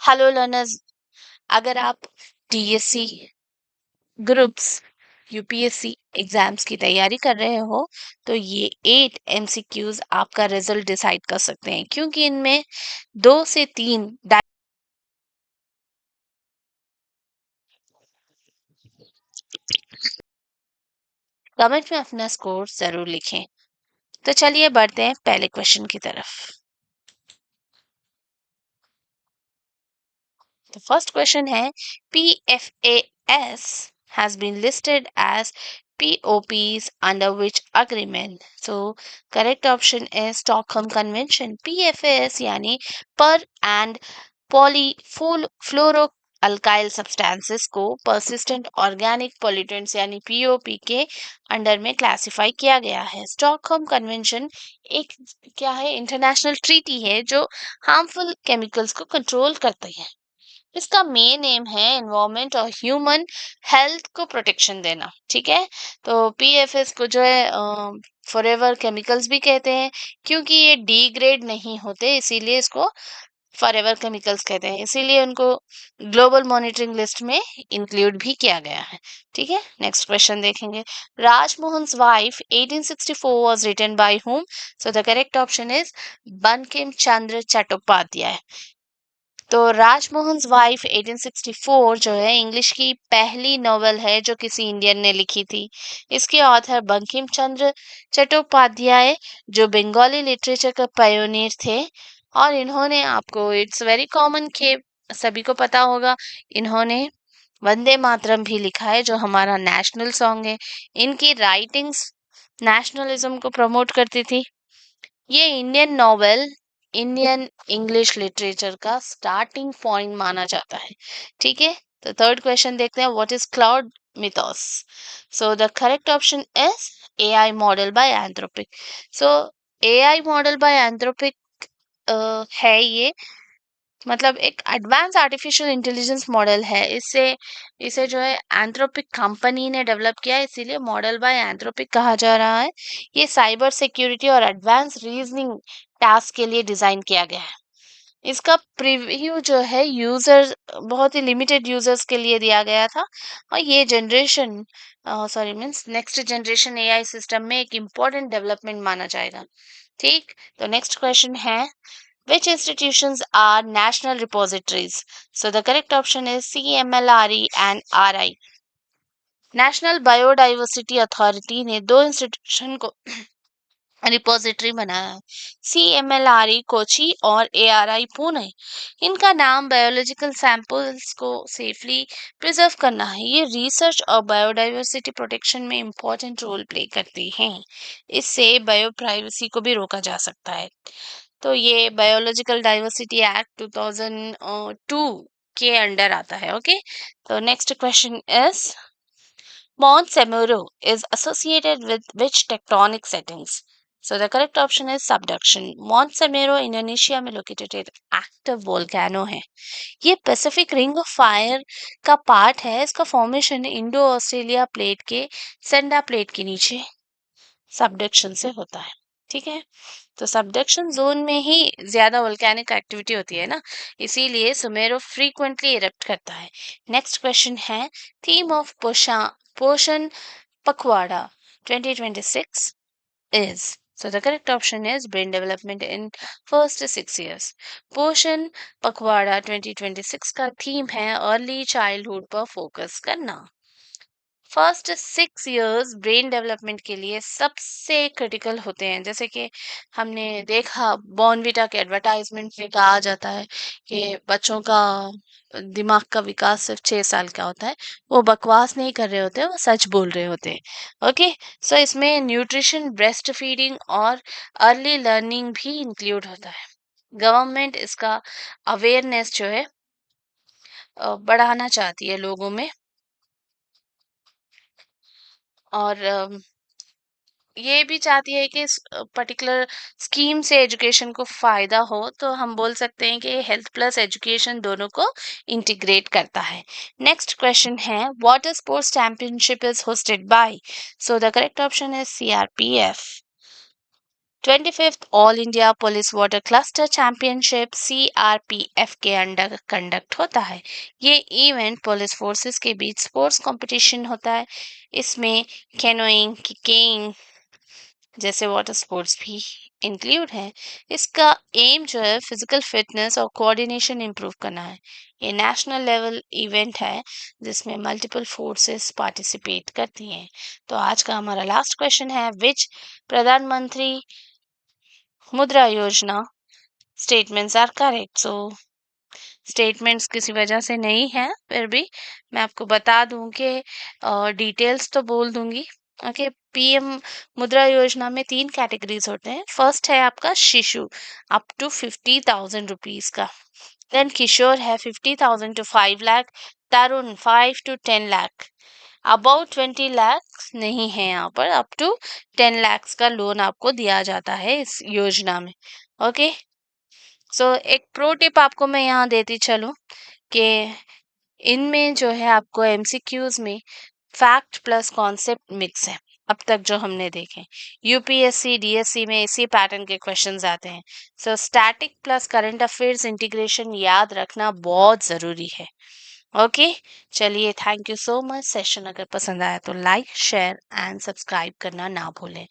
Hello learners, अगर आप DSC groups UPSC exams की तैयारी कर रहे हो तो ये 8 एमसीक्यूज आपका रिजल्ट डिसाइड कर सकते हैं, क्योंकि इनमें 2 से 3 कमेंट में अपना स्कोर जरूर लिखें। तो चलिए बढ़ते हैं पहले क्वेश्चन की तरफ। The first question है PFAS has been listed as POPs under which agreement? So correct option is Stockholm Convention. PFAS यानी per and polyfluoroalkyl substances को persistent organic pollutants यानी POP के अंडर में क्लासिफाई किया गया है। स्टॉकहोम कन्वेंशन एक क्या है, इंटरनेशनल ट्रीटी है जो हार्मफुल केमिकल्स को कंट्रोल करती है। इसका मेन एम है एनवायरमेंट और ह्यूमन हेल्थ को प्रोटेक्शन देना। ठीक है, तो पीएफएस को जो है फॉरएवर केमिकल्स भी कहते हैं, क्योंकि ये डिग्रेड नहीं होते, इसीलिए इसको फॉरएवर केमिकल्स कहते हैं, इसीलिए उनको ग्लोबल मॉनिटरिंग लिस्ट में इंक्लूड भी किया गया है। ठीक है, नेक्स्ट क्वेश्चन देखेंगे। Rajmohan's wife 1864 was written by whom? So the correct option is Bankim Chandra Chattopadhyay. तो राजमोहन वाइफ 1864 जो है इंग्लिश की पहली नॉवेल है जो किसी इंडियन ने लिखी थी। इसके ऑथर बंकिम चंद्र चट्टोपाध्याय जो बंगाली लिटरेचर का पायोनियर थे, और इन्होंने आपको इट्स वेरी कॉमन के सभी को पता होगा, इन्होंने वंदे मातरम भी लिखा है जो हमारा नेशनल सॉन्ग है। इनकी राइटिंग्स नेशनलिज्म को प्रमोट करती थी। ये Indian novel Indian English literature का स्टार्टिंग पॉइंट माना जाता है। ठीक है, तो थर्ड क्वेश्चन देखते हैं। What is cloud mythos? So the correct option is AI model by Anthropic. So AI model by Anthropic है ये, मतलब एक एडवांस आर्टिफिशियल इंटेलिजेंस मॉडल है। इससे इसे जो है एंथ्रोपिक कंपनी ने डेवलप किया है, इसीलिए मॉडल बाय एंथ्रोपिक कहा जा रहा है। ये साइबर सिक्योरिटी और एडवांस रीजनिंग टास्क के लिए डिजाइन किया गया है। इसका प्रीव्यू जो है यूजर बहुत ही लिमिटेड यूजर्स के लिए दिया गया था, और ये generation sorry means next generation AI system में एक इम्पोर्टेंट डेवलपमेंट माना जाएगा। ठीक, तो नेक्स्ट क्वेश्चन है which institutions are national repositories? So the correct option is CMLRE and RI. National biodiversity authority ने दो इंस्टीट्यूशन को रिपोजिटरी बनाया है, CMLRE कोची और ARI पुणे। इनका नाम बायोलॉजिकल सैंपल्स को सेफली प्रिजर्व करना है। ये रिसर्च और बायोडाइवर्सिटी प्रोटेक्शन में इम्पोर्टेंट रोल प्ले करती हैं। इससे बायो प्राइवेसी को भी रोका जा सकता है। तो ये बायोलॉजिकल डाइवर्सिटी एक्ट 2002 के अंडर आता है। ओके, तो next question is Mount Semeru is associated with which tectonic settings? So the correct option is subduction. Mount Semeru Indonesia में लोकेटेड एक एक्टिव वोल्केनो है। ये पैसिफिक रिंग ऑफ फायर का part है। इसका फॉर्मेशन इंडो ऑस्ट्रेलिया प्लेट के सेंडा plate के नीचे सबडक्शन से होता है। ठीक है, तो सबडक्शन जोन में ही ज्यादा वोल्केनिक एक्टिविटी होती है ना, इसीलिए सुमेरो फ्रीक्वेंटली इरप्ट करता है। नेक्स्ट क्वेश्चन है थीम ऑफ पोषण पखवाड़ा 2026 is, so the correct option is brain development in first 6 years. पोषण पखवाड़ा 2026 का थीम है अर्ली चाइल्डहुड पर फोकस करना। फर्स्ट 6 इयर्स ब्रेन डेवलपमेंट के लिए सबसे क्रिटिकल होते हैं। जैसे कि हमने देखा बॉर्नविटा के एडवर्टाइजमेंट में कहा जाता है कि बच्चों का दिमाग का विकास सिर्फ 6 साल का होता है। वो बकवास नहीं कर रहे होते, वो सच बोल रहे होते हैं। ओके, सो इसमें न्यूट्रिशन, ब्रेस्ट फीडिंग और अर्ली लर्निंग भी इंक्लूड होता है। गवर्नमेंट इसका अवेयरनेस जो है बढ़ाना चाहती है लोगों में, और ये भी चाहती है कि इस पर्टिकुलर स्कीम से एजुकेशन को फायदा हो। तो हम बोल सकते हैं कि हेल्थ प्लस एजुकेशन दोनों को इंटीग्रेट करता है। नेक्स्ट क्वेश्चन है water sports championship is hosted by? So the correct option is CRPF। 25th all India police water cluster championship CRPF के अंडर कंडक्ट होता है। ये इवेंट पुलिस फोर्सेस के बीच स्पोर्ट्स कंपटीशन होता है। इसमें कैनोइंग, किकिंग जैसे वाटर स्पोर्ट्स भी इंक्लूड है। इसका एम जो है फिजिकल फिटनेस और कोऑर्डिनेशन इंप्रूव करना है। ये नेशनल लेवल इवेंट है जिसमें मल्टीपल फोर्सेस पार्टिसिपेट करती हैं। तो आज का हमारा लास्ट क्वेश्चन है, विच Pradhan Mantri Mudra Yojana statements are correct. So statements किसी वजह से नहीं है, फिर भी मैं आपको बता दूं कि डिटेल्स तो बोल दूंगी। ओके, पीएम मुद्रा योजना में 3 कैटेगरीज होते हैं। फर्स्ट है आपका शिशु, अप टू 50,000 रुपीज का। देन किशोर है 50,000 to 5 lakh. Tarun 5 to 10 lakh. About 20 lakh नहीं है यहाँ पर, अप टू 10 लाख का लोन आपको दिया जाता है इस योजना में। ओके, सो एक प्रो टिप आपको मैं यहाँ देती चलूं कि इनमें जो है आपको एमसीक्यूज में फैक्ट प्लस कॉन्सेप्ट मिक्स है। अब तक जो हमने देखे यूपीएससी डीएससी में इसी पैटर्न के क्वेश्चंस आते हैं। So static plus current affairs integration याद रखना बहुत ज़रूरी है। ओके, चलिए, thank you so much. Session अगर पसंद आया तो लाइक शेयर एंड सब्सक्राइब करना ना भूलें।